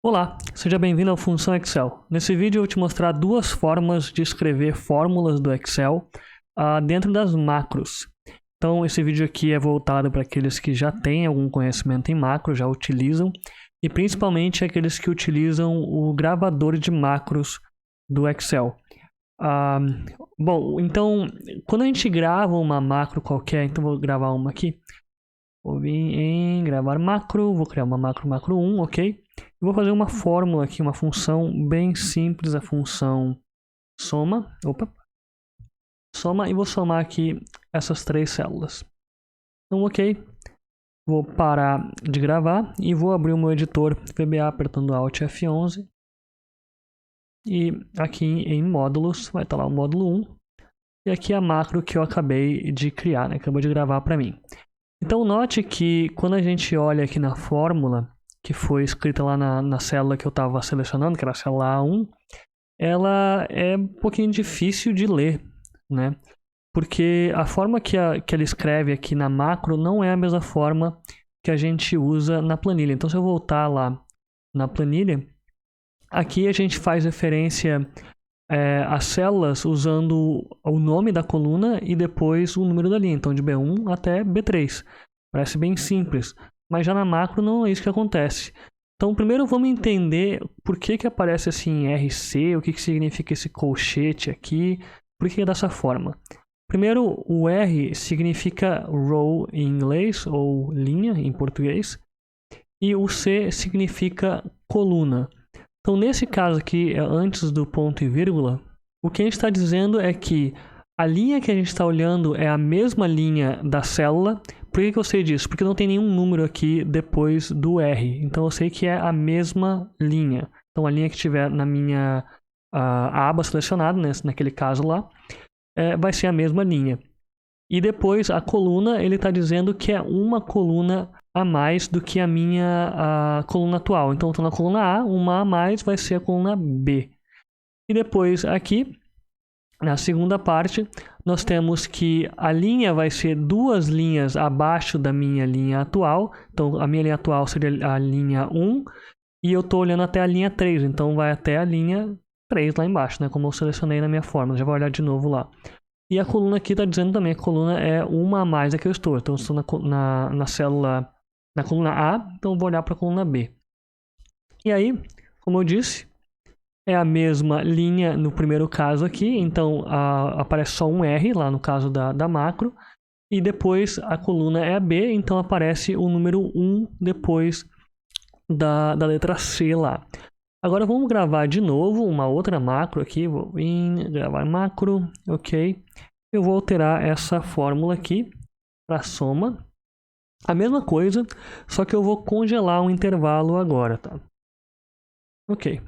Olá, seja bem-vindo ao Função Excel. Nesse vídeo eu vou te mostrar duas formas de escrever fórmulas do Excel dentro das macros. Então esse vídeo aqui é voltado para aqueles que já têm algum conhecimento em macro, já utilizam, e principalmente aqueles que utilizam o gravador de macros do Excel. Bom, então quando a gente grava uma macro qualquer, então vou gravar uma aqui. Vou vir em gravar macro, vou criar uma macro 1, ok? Eu vou fazer uma fórmula aqui, uma função bem simples, a função soma. Soma, e vou somar aqui essas três células. Então, ok. Vou parar de gravar e vou abrir o meu editor VBA apertando Alt F11. E aqui em módulos vai estar lá o módulo 1. E aqui a macro que eu acabei de criar, né? Acabou de gravar para mim. Então note que quando a gente olha aqui na fórmula, que foi escrita lá na célula que eu estava selecionando, que era a célula A1, ela é um pouquinho difícil de ler, né? Porque a forma que ela escreve aqui na macro não é a mesma forma que a gente usa na planilha. Então se eu voltar lá na planilha, aqui a gente faz referência às células usando o nome da coluna e depois o número da linha, então de B1 até B3. Parece bem simples, mas já na macro não é isso que acontece. Então primeiro vamos entender por que aparece assim RC, o que significa esse colchete aqui, por que é dessa forma. Primeiro, o R significa row em inglês, ou linha em português, e o C significa coluna. Então, nesse caso aqui, antes do ponto e vírgula, o que a gente está dizendo é que a linha que a gente está olhando é a mesma linha da célula. Por que eu sei disso? Porque não tem nenhum número aqui depois do R. Então, eu sei que é a mesma linha. Então, a linha que tiver na minha aba selecionada, né, naquele caso lá, vai ser a mesma linha. E depois, a coluna, ele está dizendo que é uma coluna a mais do que a minha coluna atual. Então, eu estou na coluna A, uma a mais vai ser a coluna B. E depois, aqui, na segunda parte, nós temos que a linha vai ser duas linhas abaixo da minha linha atual. Então, a minha linha atual seria a linha 1, e eu estou olhando até a linha 3. Então, vai até a linha 3 lá embaixo, né? Como eu selecionei na minha fórmula. Já vou olhar de novo lá. E a coluna aqui está dizendo também que a coluna é uma a mais da que eu estou. Então, eu estou na célula, na coluna A, então eu vou olhar para a coluna B. E aí, como eu disse, é a mesma linha no primeiro caso aqui. Então, aparece só um R lá no caso da macro. E depois a coluna é a B, então aparece o número 1 depois da letra C lá. Agora vamos gravar de novo uma outra macro aqui. Vou vir, gravar macro, ok. Eu vou alterar essa fórmula aqui para soma. A mesma coisa, só que eu vou congelar um intervalo agora, tá? Ok.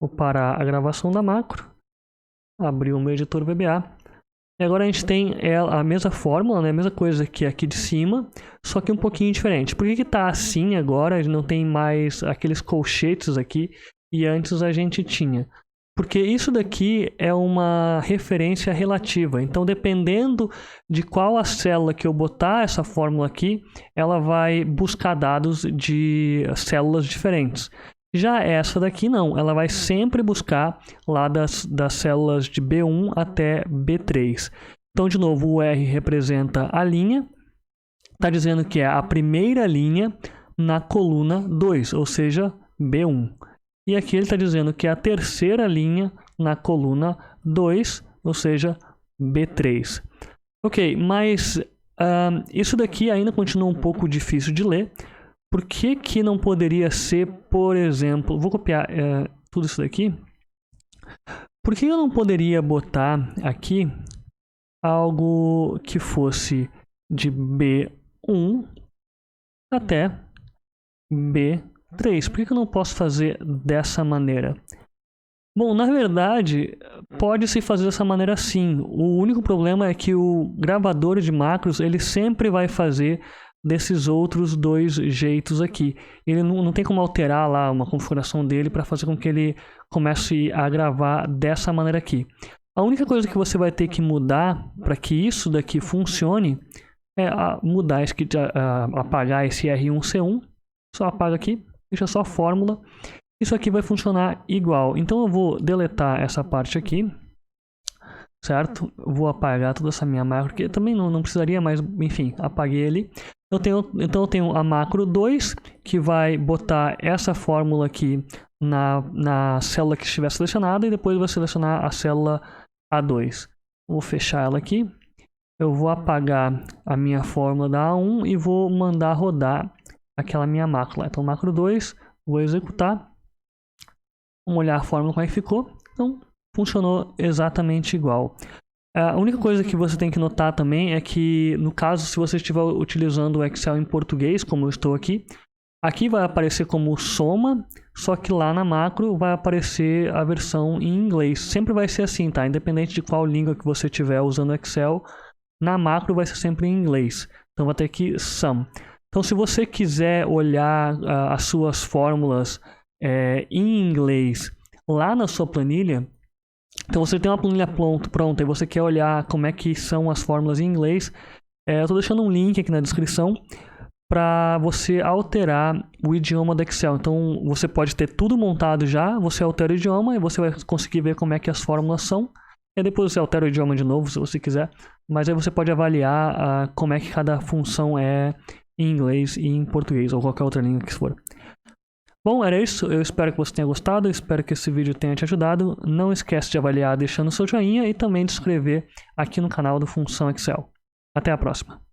Vou parar a gravação da macro. Abrir o meu editor VBA. E agora a gente tem a mesma fórmula, né? A mesma coisa que aqui de cima, só que um pouquinho diferente. Por que está assim agora? Não tem mais aqueles colchetes aqui. E antes a gente tinha. Porque isso daqui é uma referência relativa. Então, dependendo de qual a célula que eu botar essa fórmula aqui, ela vai buscar dados de células diferentes. Já essa daqui não. Ela vai sempre buscar lá das células de B1 até B3. Então, de novo, o R representa a linha. Está dizendo que é a primeira linha na coluna 2, ou seja, B1. E aqui ele está dizendo que é a terceira linha na coluna 2, ou seja, B3. Ok, mas isso daqui ainda continua um pouco difícil de ler. Por que não poderia ser, por exemplo... Vou copiar tudo isso daqui. Por que eu não poderia botar aqui algo que fosse de B1 até B3? Por que eu não posso fazer dessa maneira? Bom, na verdade, pode-se fazer dessa maneira sim. O único problema é que o gravador de macros, ele sempre vai fazer desses outros dois jeitos aqui. Ele não tem como alterar lá uma configuração dele para fazer com que ele comece a gravar dessa maneira aqui. A única coisa que você vai ter que mudar para que isso daqui funcione é mudar apagar esse R1C1. Só apaga aqui. Deixa só a fórmula. isso aqui vai funcionar igual. Então eu vou deletar essa parte aqui, certo? Vou apagar toda essa minha macro, que também não precisaria, mas enfim, apaguei ali. Então eu tenho a macro 2, que vai botar essa fórmula aqui na célula que estiver selecionada, e depois vai selecionar a célula A2. Vou fechar ela aqui. Eu vou apagar a minha fórmula da A1 e vou mandar rodar aquela minha macro lá. Então macro 2, vou executar. Vamos olhar a fórmula como é que ficou. Então funcionou exatamente igual. A única coisa que você tem que notar também é que, no caso, se você estiver utilizando o Excel em português, como eu estou aqui, aqui vai aparecer como soma, só que lá na macro vai aparecer a versão em inglês. Sempre vai ser assim, tá? Independente de qual língua que você estiver usando o Excel, na macro vai ser sempre em inglês. Então vai ter aqui sum. Então se você quiser olhar as suas fórmulas em inglês lá na sua planilha, então você tem uma planilha pronta e você quer olhar como é que são as fórmulas em inglês, eu estou deixando um link aqui na descrição para você alterar o idioma do Excel. Então você pode ter tudo montado já, você altera o idioma e você vai conseguir ver como é que as fórmulas são. E depois você altera o idioma de novo, se você quiser. Mas aí você pode avaliar como é que cada função é em inglês e em português, ou qualquer outra língua que for. Bom, era isso. Eu espero que você tenha gostado. Eu espero que esse vídeo tenha te ajudado. Não esquece de avaliar deixando seu joinha e também de se inscrever aqui no canal do Função Excel. Até a próxima.